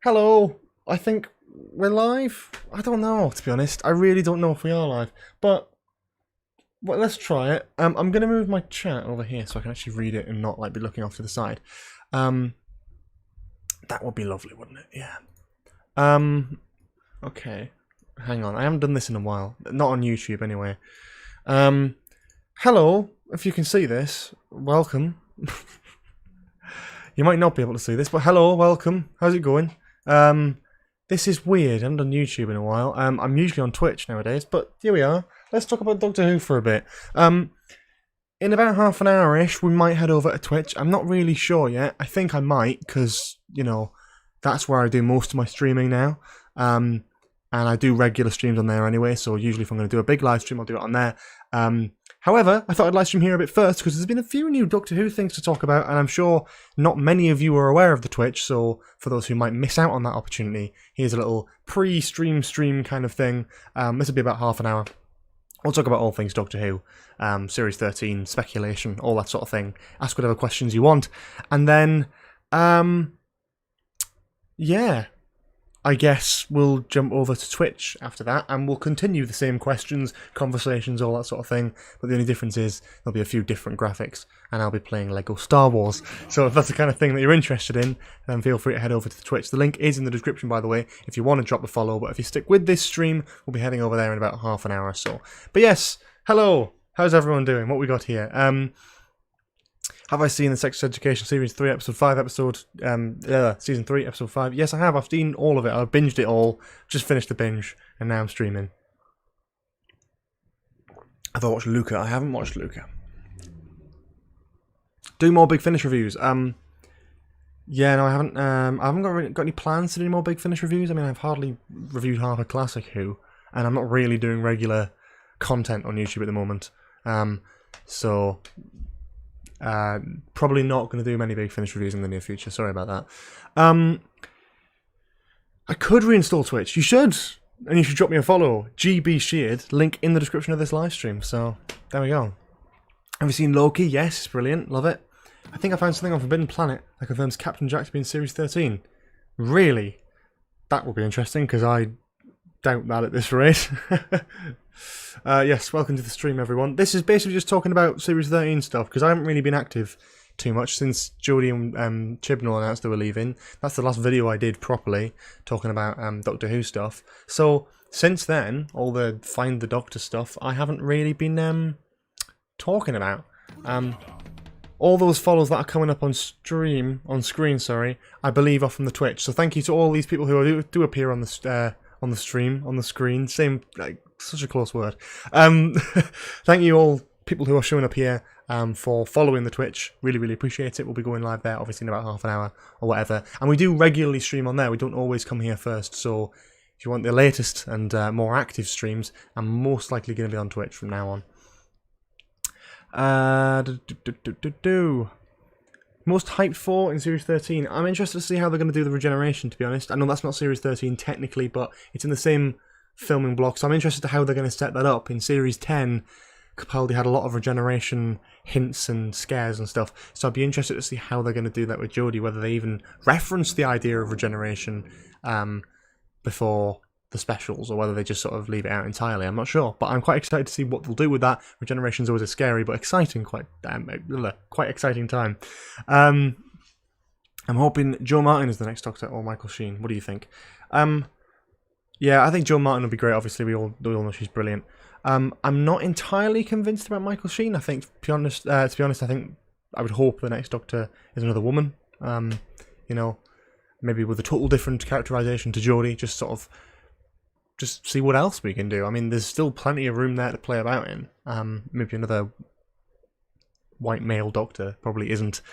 Hello. I think we're live. I don't know, to be honest. I really don't know if we are live. But well, let's try it. I'm gonna move my chat over here so I can actually read it and not like be looking off to the side. That would be lovely, wouldn't it? Yeah. Okay. Hang on. I haven't done this in a while. Not on YouTube, anyway. Hello. If you can see this, welcome. You might not be able to see this, but hello, welcome. How's it going? This is weird. I haven't done YouTube in a while. I'm usually on Twitch nowadays, but here we are. Let's talk about Doctor Who for a bit. In about half an hour-ish, we might head over to Twitch. I'm not really sure yet. I think I might, because, you know, that's where I do most of my streaming now. And I do regular streams on there anyway, so usually if I'm going to do a big live stream, I'll do it on there. However, I thought I'd live stream here a bit first, because there's been a few new Doctor Who things to talk about, and I'm sure not many of you are aware of the Twitch, so for those who might miss out on that opportunity, here's a little pre-stream stream kind of thing. This will be about half an hour. We'll talk about all things Doctor Who, Series 13, speculation, all that sort of thing. Ask whatever questions you want. And then, yeah, I guess we'll jump over to Twitch after that, and we'll continue the same questions, conversations, all that sort of thing. But the only difference is there'll be a few different graphics, and I'll be playing Lego Star Wars. So if that's the kind of thing that you're interested in, then feel free to head over to the Twitch. The link is in the description, by the way, if you want to drop a follow. But if you stick with this stream, we'll be heading over there in about half an hour or so. But yes, hello. How's everyone doing? What we got here? Have I seen the Sex Education Series 3, Episode 5, Season 3, Episode 5? Yes, I have. I've seen all of it. I've binged it all. Just finished the binge, and now I'm streaming. Have I watched Luca? I haven't watched Luca. Do more Big Finish reviews. Yeah, no, I haven't. I haven't got any plans to do more Big Finish reviews. I mean, I've hardly reviewed half a classic Who, and I'm not really doing regular content on YouTube at the moment. So probably not going to do many Big Finish reviews in the near future. Sorry about that. I could reinstall Twitch. You should, and you should drop me a follow. georgesheard, link in the description of this live stream. So there we go. Have you seen Loki? Yes, it's brilliant. Love it. I think I found something on Forbidden Planet that confirms Captain Jack to be in Series 13. Really? That will be interesting, because I doubt that at this rate. Yes, welcome to the stream, everyone. This is basically just talking about Series 13 stuff, because I haven't really been active too much since Jodie and Chibnall announced they were leaving. That's the last video I did properly, talking about Doctor Who stuff. So, since then, all the Find the Doctor stuff, I haven't really been talking about. All those follows that are coming up on screen, I believe are from the Twitch. So thank you to all these people who do appear on the screen. Same, like, such a close word. Thank you all people who are showing up here for following the Twitch. Really, really appreciate it. We'll be going live there, obviously, in about half an hour or whatever. And we do regularly stream on there. We don't always come here first. So if you want the latest and more active streams, I'm most likely going to be on Twitch from now on. Most hyped for in Series 13. I'm interested to see how they're going to do the regeneration, to be honest. I know that's not Series 13 technically, but it's in the same filming block, so I'm interested to how they're going to set that up. In Series 10, Capaldi had a lot of regeneration hints and scares and stuff, so I'd be interested to see how they're going to do that with Jodie, whether they even reference the idea of regeneration before the specials, or whether they just sort of leave it out entirely. I'm not sure, but I'm quite excited to see what they'll do with that. Regeneration's always a scary but exciting, quite exciting time. I'm hoping Joe Martin is the next Doctor, or Michael Sheen. What do you think? Yeah, I think Joe Martin would be great. Obviously, we all know she's brilliant. I'm not entirely convinced about Michael Sheen. I think, to be honest, I think I would hope the next Doctor is another woman. You know, maybe with a total different characterization to Jodie, just see what else we can do. I mean, there's still plenty of room there to play about in. Maybe another white male Doctor probably isn't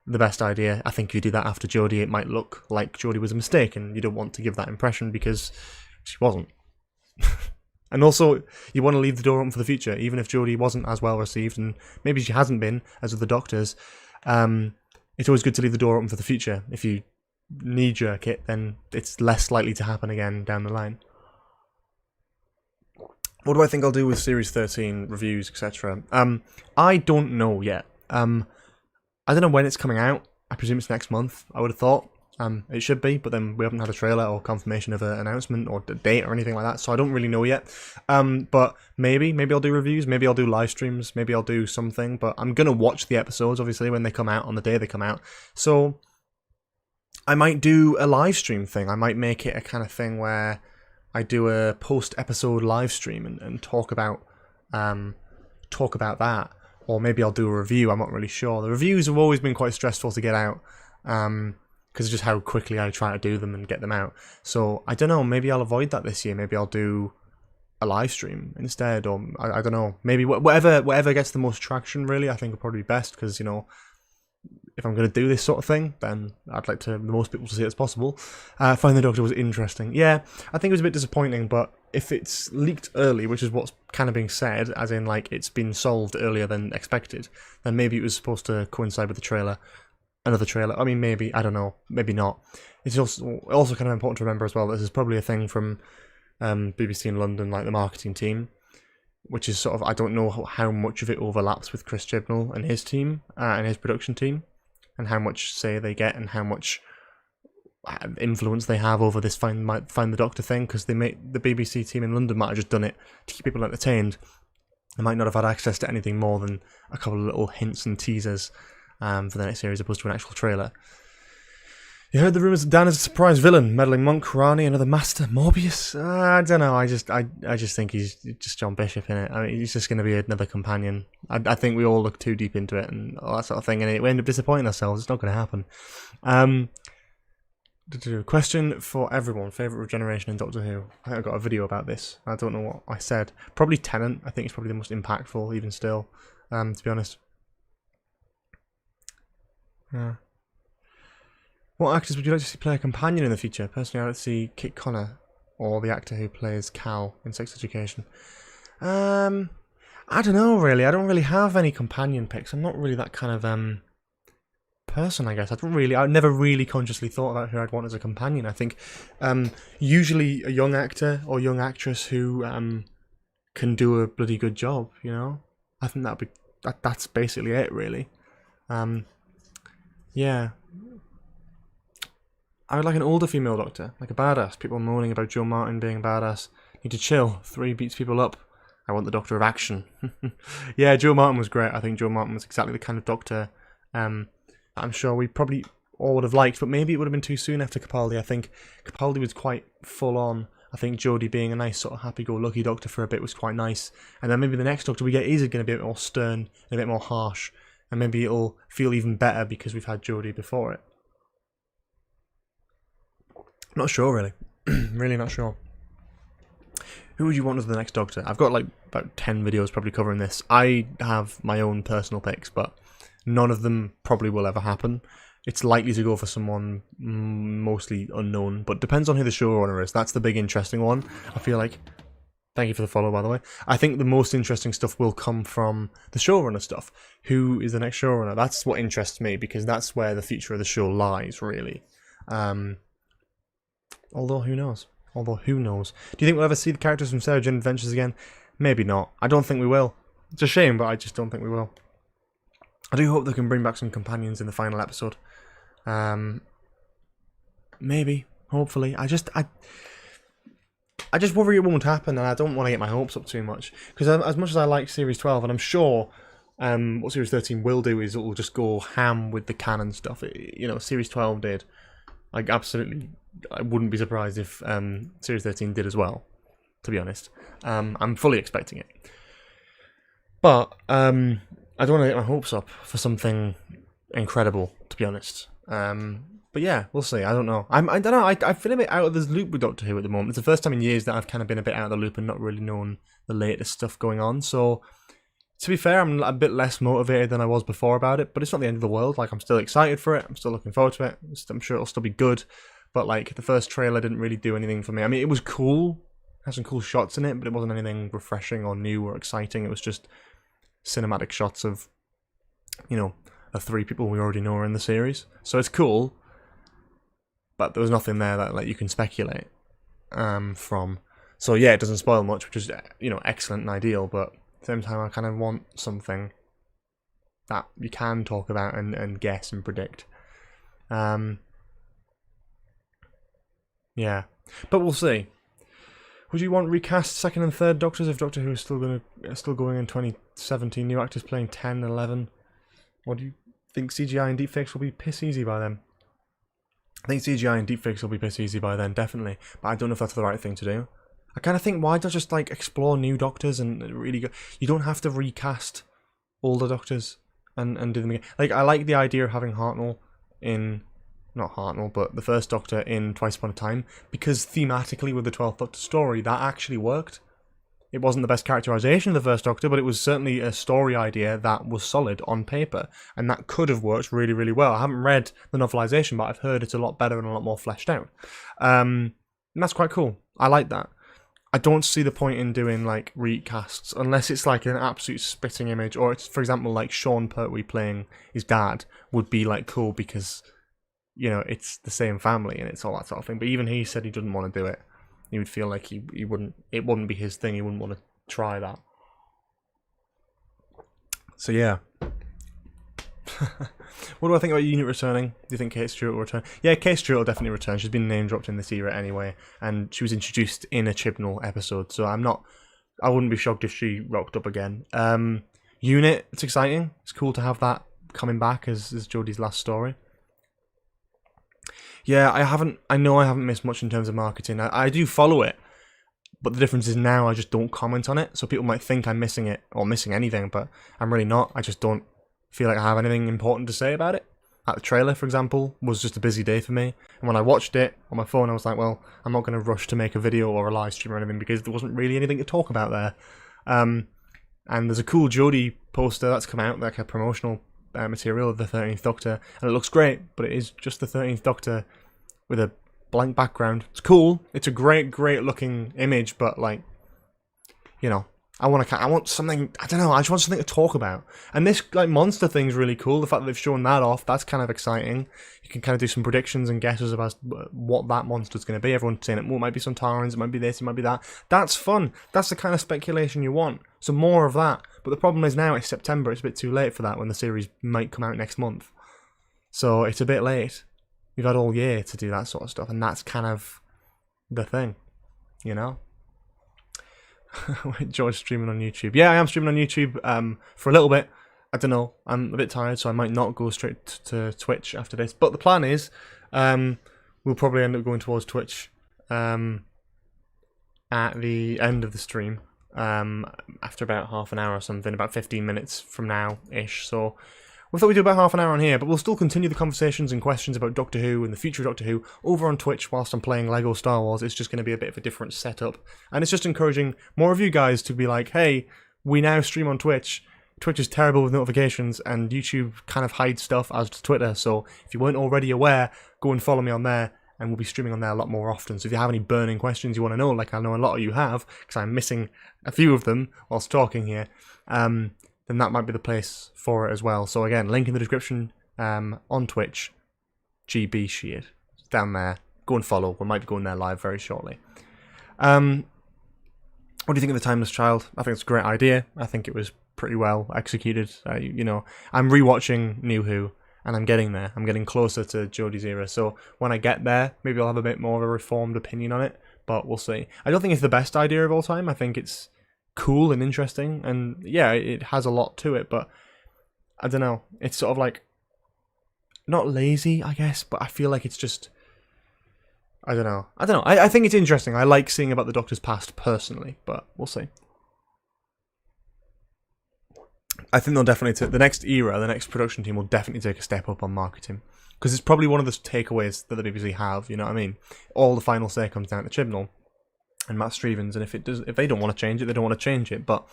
the best idea. I think if you do that after Jodie, it might look like Jodie was a mistake, and you don't want to give that impression because she wasn't. And also, you want to leave the door open for the future, even if Jodie wasn't as well received, and maybe she hasn't been, as with the Doctors. It's always good to leave the door open for the future. If you knee-jerk it, then it's less likely to happen again down the line. What do I think I'll do with Series 13 reviews, etc.? I don't know yet. I don't know when it's coming out. I presume it's next month, I would have thought. It should be, but then we haven't had a trailer or confirmation of an announcement or a date or anything like that, so I don't really know yet. But maybe I'll do reviews, maybe I'll do live streams, maybe I'll do something, but I'm going to watch the episodes, obviously, when they come out, on the day they come out. So I might do a live stream thing. I might make it a kind of thing where I do a post-episode live stream and talk about that. Or maybe I'll do a review, I'm not really sure. The reviews have always been quite stressful to get out, because of just how quickly I try to do them and get them out. So, I don't know, maybe I'll avoid that this year. Maybe I'll do a live stream instead, or I don't know. Maybe whatever gets the most traction, really, I think will probably be best, because, you know, if I'm going to do this sort of thing, then I'd like the most people to see it as possible. Find the Doctor was interesting. Yeah, I think it was a bit disappointing, but if it's leaked early, which is what's kind of being said, as in, like, it's been solved earlier than expected, then maybe it was supposed to coincide with the trailer. Another trailer. I mean, maybe. I don't know. Maybe not. It's also kind of important to remember as well, this is probably a thing from BBC in London, like the marketing team, which is sort of, I don't know how much of it overlaps with Chris Chibnall and his team, and his production team, and how much say they get and how much influence they have over this Find the Doctor thing, because the BBC team in London might have just done it to keep people entertained. They might not have had access to anything more than a couple of little hints and teasers for the next series, opposed to an actual trailer. You heard the rumours that Dan is a surprise villain, meddling monk, Rani, another master, Morbius. I don't know. I just think he's just John Bishop in it. I mean, he's just going to be another companion. I think we all look too deep into it and all that sort of thing, and we end up disappointing ourselves. It's not going to happen. Question for everyone: favourite regeneration in Doctor Who? I think I got a video about this. I don't know what I said. Probably Tennant. I think it's probably the most impactful, even still. To be honest. Yeah. What actors would you like to see play a companion in the future? Personally, I'd like to see Kit Connor, or the actor who plays Cal in Sex Education. I don't know, really. I don't really have any companion picks. I'm not really that kind of person, I guess. I've never really consciously thought about who I'd want as a companion. I think usually a young actor or young actress who can do a bloody good job, you know? I think that's basically it, really. Yeah. I would like an older female Doctor, like a badass. People moaning about Jo Martin being a badass. Need to chill. 3 beats people up. I want the Doctor of action. Yeah, Jo Martin was great. I think Jo Martin was exactly the kind of Doctor I'm sure we probably all would have liked, but maybe it would have been too soon after Capaldi. I think Capaldi was quite full on. I think Jodie being a nice sort of happy-go-lucky Doctor for a bit was quite nice. And then maybe the next Doctor we get is going to be a bit more stern and a bit more harsh. And maybe it'll feel even better because we've had Jodie before it. Not sure, really. Really not sure. Who would you want as the next Doctor? I've got like about 10 videos probably covering this. I have my own personal picks, but none of them probably will ever happen. It's likely to go for someone mostly unknown, but depends on who the showrunner is. That's the big interesting one. I feel like... Thank you for the follow, by the way. I think the most interesting stuff will come from the showrunner stuff. Who is the next showrunner? That's what interests me, because that's where the future of the show lies, really. Although, who knows? Do you think we'll ever see the characters from Sarah Jane Adventures again? Maybe not. I don't think we will. It's a shame, but I just don't think we will. I do hope they can bring back some companions in the final episode. Maybe. Hopefully. I just worry it won't happen, and I don't want to get my hopes up too much. Because as much as I like Series 12, and I'm sure what Series 13 will do is it will just go ham with the canon stuff. Series 12 did. Like, absolutely, I wouldn't be surprised if Series 13 did as well, to be honest. I'm fully expecting it. But I don't want to get my hopes up for something incredible, to be honest. But yeah, we'll see. I don't know. I don't know. I feel a bit out of the loop with Doctor Who at the moment. It's the first time in years that I've kind of been a bit out of the loop and not really known the latest stuff going on. So, to be fair, I'm a bit less motivated than I was before about it. But it's not the end of the world. Like, I'm still excited for it. I'm still looking forward to it. I'm sure it'll still be good. But, like, the first trailer didn't really do anything for me. I mean, it was cool. It had some cool shots in it, but it wasn't anything refreshing or new or exciting. It was just cinematic shots of, the 3 people we already know are in the series. So it's cool. But there was nothing there that you can speculate from. So yeah, it doesn't spoil much, which is excellent and ideal. But at the same time, I kind of want something that you can talk about and guess and predict. Yeah, but we'll see. Would you want recast second and third Doctors if Doctor Who is still going in 2017? New actors playing 10, 11. Or do you think CGI and deepfakes will be piss easy by then? I think CGI and deepfakes will be piss easy by then, definitely. But I don't know if that's the right thing to do. I kind of think, why not just like explore new Doctors and really go? You don't have to recast older Doctors and do them again. Like, I like the idea of having Hartnell in, not Hartnell, but the first Doctor in Twice Upon a Time, because thematically with the 12th Doctor story, that actually worked. It wasn't the best characterization of the first Doctor, but it was certainly a story idea that was solid on paper, and that could have worked really, really well. I haven't read the novelization, but I've heard it's a lot better and a lot more fleshed out. And that's quite cool. I like that. I don't see the point in doing like recasts unless it's like an absolute spitting image, or it's, for example, like Sean Pertwee playing his dad would be like cool because, you know, it's the same family and it's all that sort of thing. But even he said he didn't want to do it. He would feel like he wouldn't, it wouldn't be his thing. He wouldn't want to try that. So yeah. What do I think about Unit returning? Do you think Kate Stewart will return? Yeah, Kate Stewart will definitely return. She's been name dropped in this era anyway, and she was introduced in a Chibnall episode, so I wouldn't be shocked if she rocked up again. Unit, it's exciting. It's cool to have that coming back as Jodie's last story. Yeah, I know I haven't missed much in terms of marketing. I do follow it, but the difference is now I just don't comment on it, so people might think I'm missing it or missing anything, but I'm really not. I just don't feel like I have anything important to say about it. Like the trailer, for example, was just a busy day for me, and when I watched it on my phone, I was like, well, I'm not going to rush to make a video or a live stream or anything because there wasn't really anything to talk about there. And there's a cool Jodie poster that's come out, like a promotional material of the 13th Doctor, and it looks great, but it is just the 13th Doctor with a blank background. It's cool. It's a great looking image, but like, you know, I want something, I don't know, I just want something to talk about. And this like monster thing's really cool. The fact that they've shown that off, that's kind of exciting. You can kind of do some predictions and guesses about what that monster's going to be. Everyone's saying it might be Sontarans, it might be this, it might be that. That's fun. That's the kind of speculation you want. So more of that. But the problem is now it's September. It's a bit too late for that when the series might come out next month. So it's a bit late. You've had all year to do that sort of stuff. And that's kind of the thing, you know? George streaming on YouTube. Yeah, I am streaming on YouTube for a little bit. I don't know. I'm a bit tired, so I might not go straight to Twitch after this. But the plan is we'll probably end up going towards Twitch at the end of the stream after about half an hour or something, about 15 minutes from now-ish. So we thought we'd do about half an hour on here, but we'll still continue the conversations and questions about Doctor Who and the future of Doctor Who over on Twitch whilst I'm playing LEGO Star Wars. It's just going to be a bit of a different setup. And it's just encouraging more of you guys to be like, hey, we now stream on Twitch. Twitch is terrible with notifications, and YouTube kind of hides stuff as does Twitter. So if you weren't already aware, go and follow me on there, and we'll be streaming on there a lot more often. So if you have any burning questions you want to know, like I know a lot of you have, because I'm missing a few of them whilst talking here, then that might be the place for it as well. So again, link in the description on Twitch, GB Sheard. It's down there. Go and follow. We might be going there live very shortly. What do you think of The Timeless Child? I think it's a great idea. I think it was pretty well executed. You know, I'm rewatching New Who, and I'm getting there. I'm getting closer to Jodie's era. So when I get there, maybe I'll have a bit more of a reformed opinion on it, but we'll see. I don't think it's the best idea of all time. I think it's cool and interesting, and yeah, it has a lot to it, but I don't know, it's sort of like not lazy, I guess, but I feel like it's just I don't know. I think it's interesting. I like seeing about the Doctor's past personally, but we'll see. I think they'll definitely the next era, the next production team will definitely take a step up on marketing, because it's probably one of the takeaways that the BBC have, you know what I mean? All the final say comes down to Chibnall and Matt Stevens, and if they don't want to change it, they don't want to change it. But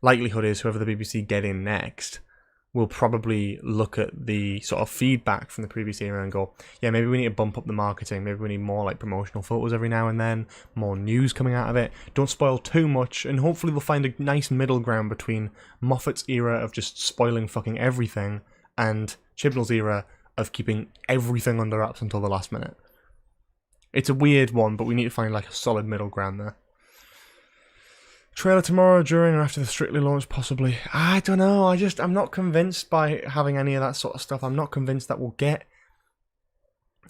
likelihood is whoever the BBC get in next will probably look at the sort of feedback from the previous era and go, yeah, maybe we need to bump up the marketing, maybe we need more like promotional photos every now and then, more news coming out of it, don't spoil too much, and hopefully they'll find a nice middle ground between Moffat's era of just spoiling fucking everything and Chibnall's era of keeping everything under wraps until the last minute. It's a weird one, but we need to find like a solid middle ground there. Trailer tomorrow, during or after the Strictly launch, possibly. I don't know. I'm not convinced by having any of that sort of stuff. I'm not convinced that we'll get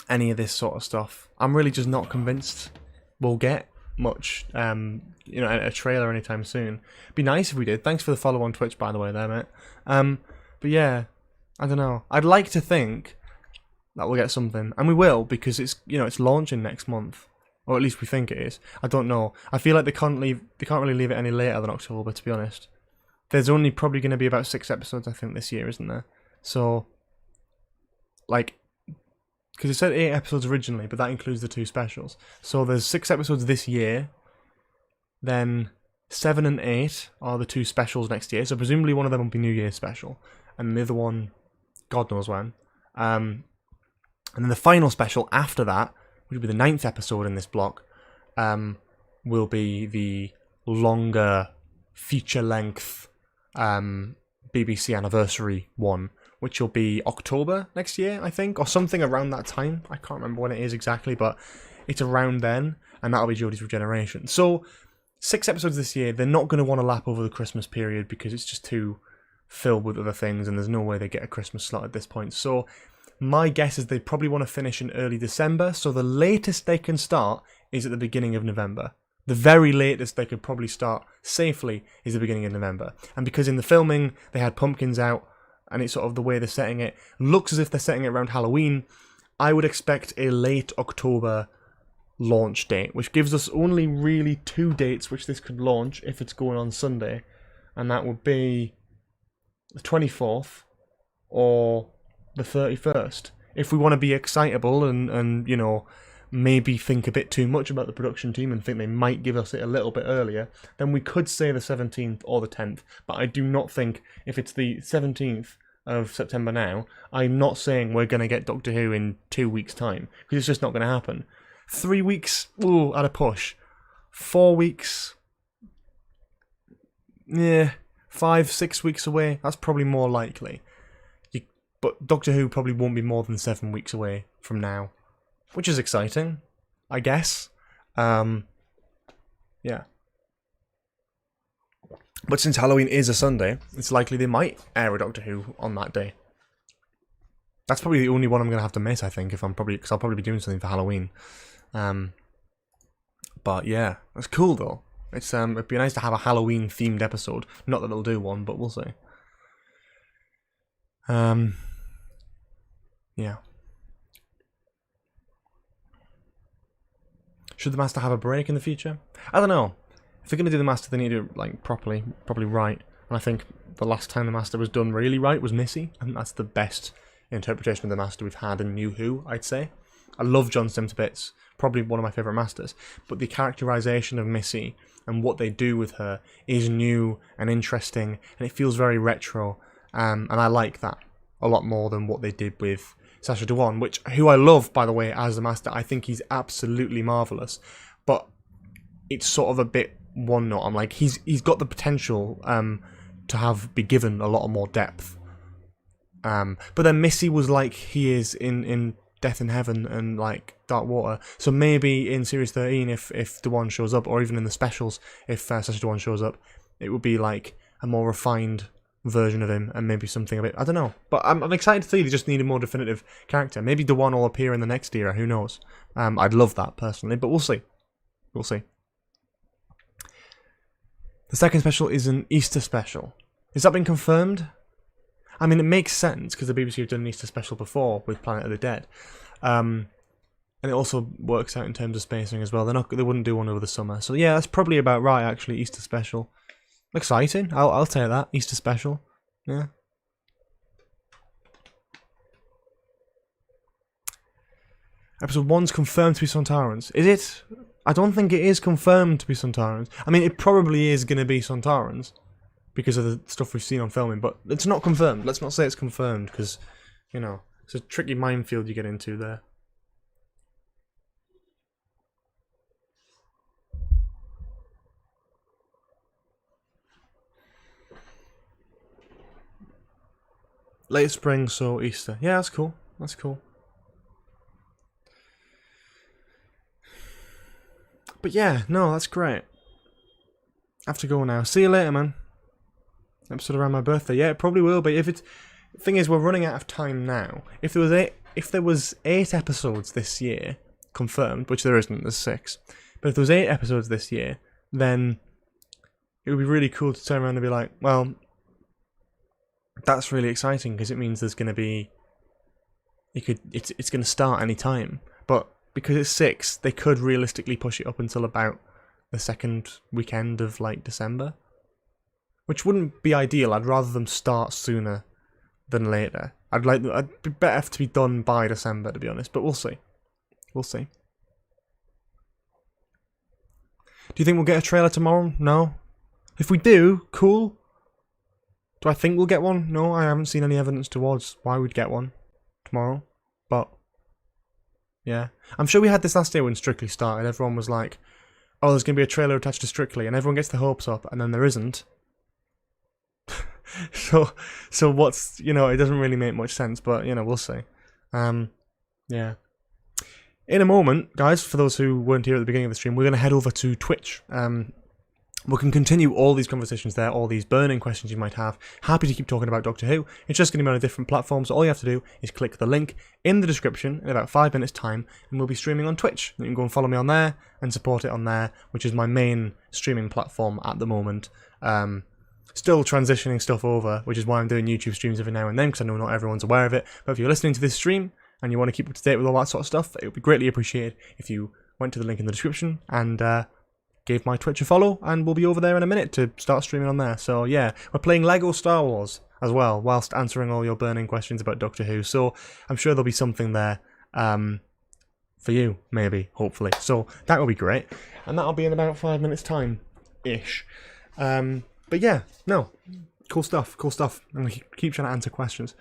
any of this sort of stuff. I'm really just not convinced we'll get much, you know, a trailer anytime soon. Be nice if we did. Thanks for the follow on Twitch, by the way, there, mate. But yeah, I don't know. I'd like to think that we'll get something, and we will, because it's, you know, it's launching next month, or at least we think it is. I don't know. I feel like they can't really leave it any later than October, to be honest. There's only probably going to be about 6 episodes, I think, this year, isn't there? So, like, because it said 8 episodes originally, but that includes the 2 specials. So there's 6 episodes this year, then 7 and 8 are the 2 specials next year, so presumably one of them will be New Year's special, and the other one, God knows when. And then the final special after that, which will be the 9th episode in this block, will be the longer feature-length BBC anniversary one, which will be October next year, I think, or something around that time. I can't remember when it is exactly, but it's around then, and that'll be Jodie's Regeneration. So, 6 episodes this year. They're not going to want to lap over the Christmas period because it's just too filled with other things, and there's no way they get a Christmas slot at this point. So, my guess is they probably want to finish in early December, so the latest they can start is at the beginning of November. The very latest they could probably start safely is the beginning of November. And because in the filming they had pumpkins out, and it's sort of the way they're setting it, looks as if they're setting it around Halloween, I would expect a late October launch date, which gives us only really 2 dates which this could launch if it's going on Sunday, and that would be the 24th or the 31st. If we want to be excitable and you know, maybe think a bit too much about the production team and think they might give us it a little bit earlier, then we could say the 17th or the 10th. But I do not think, if it's the 17th of September now, I'm not saying we're going to get Doctor Who in 2 weeks' time, because it's just not going to happen. 3 weeks, ooh, at a push. 4 weeks, yeah, 5-6 weeks away, that's probably more likely. But Doctor Who probably won't be more than 7 weeks away from now, which is exciting, I guess. Yeah. But since Halloween is a Sunday, it's likely they might air a Doctor Who on that day. That's probably the only one I'm going to have to miss, I think, because I'll probably be doing something for Halloween. But yeah, that's cool though. It'd be nice to have a Halloween themed episode. Not that they'll do one, but we'll see. Yeah. Should the Master have a break in the future? I don't know. If they're going to do the Master, they need to do it like properly right. And I think the last time the Master was done really right was Missy. I think that's the best interpretation of the Master we've had in New Who, I'd say. I love John Sim to bits. Probably one of my favourite Masters. But the characterisation of Missy and what they do with her is new and interesting, and it feels very retro. And I like that a lot more than what they did with Sacha Dhawan, who I love, by the way, as the Master. I think he's absolutely marvellous, but it's sort of a bit one note. I'm like, he's got the potential to be given a lot more depth. But then Missy was like he is in Death in Heaven and like Dark Water. So maybe in Series 13, if Dhawan shows up, or even in the specials, if Sacha Dhawan shows up, it would be like a more refined version of him, and maybe something a bit, I don't know, but I'm excited to see they just need a more definitive character. Maybe Dhawan will appear in the next era, who knows. I'd love that personally, but we'll see. The second special is an Easter special. Has that been confirmed? I mean, it makes sense because the BBC have done an Easter special before with Planet of the Dead, and it also works out in terms of spacing as well. They wouldn't do one over the summer, so yeah, that's probably about right actually. Easter special. Exciting. I'll take that. Easter special. Yeah. Episode 1's confirmed to be Sontarans. Is it? I don't think it is confirmed to be Sontarans. I mean, it probably is going to be Sontarans because of the stuff we've seen on filming, but it's not confirmed. Let's not say it's confirmed because, you know, it's a tricky minefield you get into there. Late spring, so Easter. Yeah, that's cool. That's cool. But yeah, no, that's great. I have to go now. See you later, man. Episode around my birthday. Yeah, it probably will be. The thing is, we're running out of time now. If there was if there was 8 episodes this year confirmed, which there isn't, there's 6, but if there was 8 episodes this year, then it would be really cool to turn around and be like, well, that's really exciting because it means there's going to be, it's going to start any time. But because it's 6, they could realistically push it up until about the second weekend of like December, which wouldn't be ideal. I'd rather them start sooner than later. I'd be better to be done by December, to be honest. But we'll see. We'll see. Do you think we'll get a trailer tomorrow? No. If we do, cool. Do I think we'll get one? No, I haven't seen any evidence towards why we'd get one tomorrow. But, yeah. I'm sure we had this last year when Strictly started. Everyone was like, oh, there's going to be a trailer attached to Strictly, and everyone gets their hopes up, and then there isn't. so what's, you know, it doesn't really make much sense, but, you know, we'll see. Yeah. In a moment, guys, for those who weren't here at the beginning of the stream, we're going to head over to Twitch. We can continue all these conversations there, all these burning questions you might have. Happy to keep talking about Doctor Who. It's just going to be on a different platform, so all you have to do is click the link in the description in about 5 minutes' time, and we'll be streaming on Twitch. You can go and follow me on there and support it on there, which is my main streaming platform at the moment. Still transitioning stuff over, which is why I'm doing YouTube streams every now and then, because I know not everyone's aware of it. But if you're listening to this stream and you want to keep up to date with all that sort of stuff, it would be greatly appreciated if you went to the link in the description and gave my Twitch a follow, and we'll be over there in a minute to start streaming on there. So yeah, we're playing Lego Star Wars as well, whilst answering all your burning questions about Doctor Who. So I'm sure there'll be something there for you, maybe, hopefully. So that will be great, and that'll be in about 5 minutes' time-ish. But yeah, no, cool stuff, cool stuff. I'm going to keep trying to answer questions.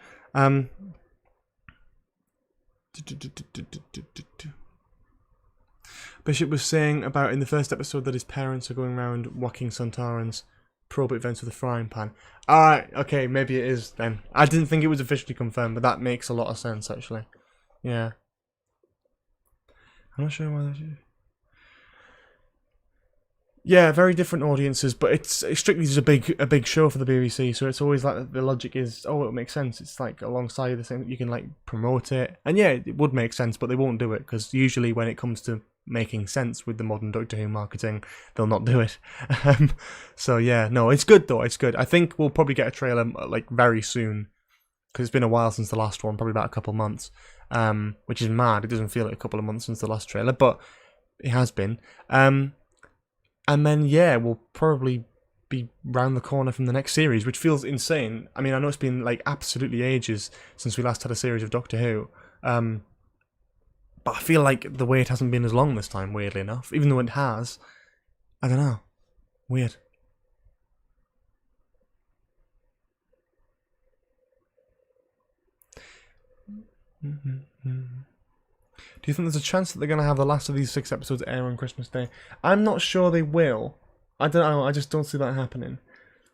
Bishop was saying about in the first episode that his parents are going around whacking Sontarans probate vents with a frying pan. Alright, okay, maybe it is then. I didn't think it was officially confirmed, but that makes a lot of sense actually. Yeah. I'm not sure why that is. Yeah, very different audiences, but it's strictly just a big show for the BBC, so it's always like the logic is, oh, it makes sense. It's like alongside the same, you can like promote it, and yeah, it would make sense, but they won't do it because usually when it comes to making sense with the modern Doctor Who marketing, they'll not do it. So yeah, no, it's good though. It's good. I think we'll probably get a trailer like very soon because it's been a while since the last one, probably about a couple of months, which is mad. It doesn't feel like a couple of months since the last trailer, but it has been. And then, yeah, we'll probably be round the corner from the next series, which feels insane. I mean, I know it's been, like, absolutely ages since we last had a series of Doctor Who. But I feel like the wait hasn't been as long this time, weirdly enough. Even though it has. I don't know. Weird. Do you think there's a chance that they're going to have the last of these 6 episodes air on Christmas Day? I'm not sure they will. I don't know, I just don't see that happening.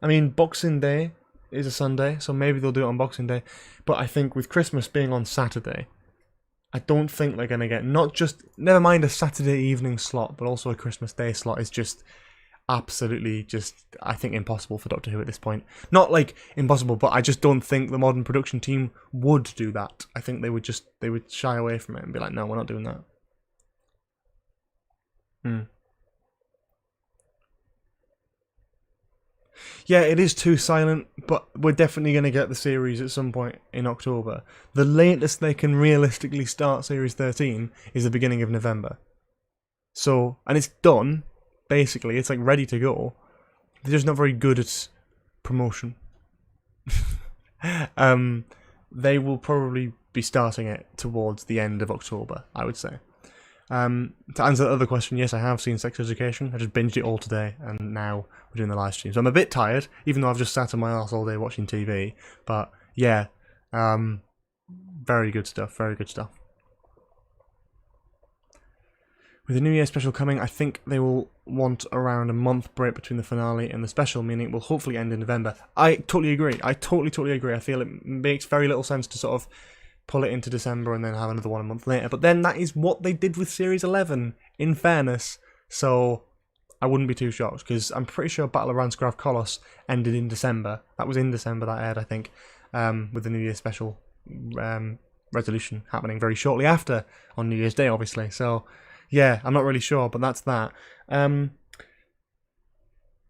I mean, Boxing Day is a Sunday, so maybe they'll do it on Boxing Day. But I think with Christmas being on Saturday, I don't think they're going to get, never mind a Saturday evening slot, but also a Christmas Day slot is just absolutely I think impossible for Doctor Who at this point. Not like impossible, but I just don't think the modern production team would do that. I think they would shy away from it and be like, no, we're not doing that. Yeah, it is too silent, but we're definitely going to get the series at some point in October. The latest they can realistically start Series 13 is the beginning of November. So, and it's done. Basically, it's like ready to go. They're just not very good at promotion. They will probably be starting it towards the end of October, I would say. To answer the other question, yes, I have seen Sex Education. I just binged it all today, and now we're doing the live stream. So I'm a bit tired, even though I've just sat on my ass all day watching TV. But yeah, very good stuff. Very good stuff. With the New Year special coming, I think they will want around a month break between the finale and the special, meaning it will hopefully end in November. I totally agree. I totally agree. I feel it makes very little sense to sort of pull it into December and then have another one a month later. But then that is what they did with Series 11, in fairness. So I wouldn't be too shocked, because I'm pretty sure Battle of Ransgraf Kolos ended in December. That was in December that aired, I think, with the New Year special resolution happening very shortly after on New Year's Day, obviously. So, yeah, I'm not really sure, but that's that.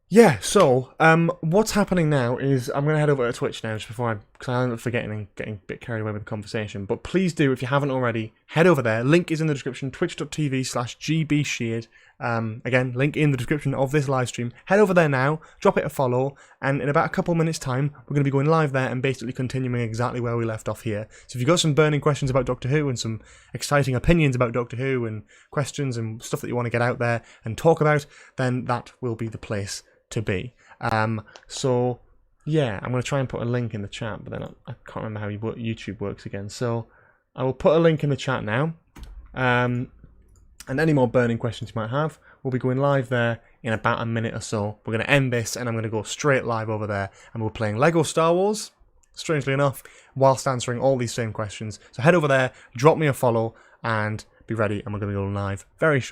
Yeah, so what's happening now is I'm going to head over to Twitch now just before because I end up forgetting and getting a bit carried away with the conversation. But please do, if you haven't already, head over there. Link is in the description, twitch.tv/gbsheard. Again, link in the description of this live stream. Head over there now, drop it a follow, and in about a couple minutes' time, we're going to be going live there and basically continuing exactly where we left off here. So if you've got some burning questions about Doctor Who and some exciting opinions about Doctor Who and questions and stuff that you want to get out there and talk about, then that will be the place to be. So yeah, I'm going to try and put a link in the chat, but then I can't remember how YouTube works again. So I will put a link in the chat now. And any more burning questions you might have, we'll be going live there in about a minute or so. We're going to end this and I'm going to go straight live over there and we're playing Lego Star Wars, strangely enough, whilst answering all these same questions. So head over there, drop me a follow and be ready, and we're going to go live very shortly.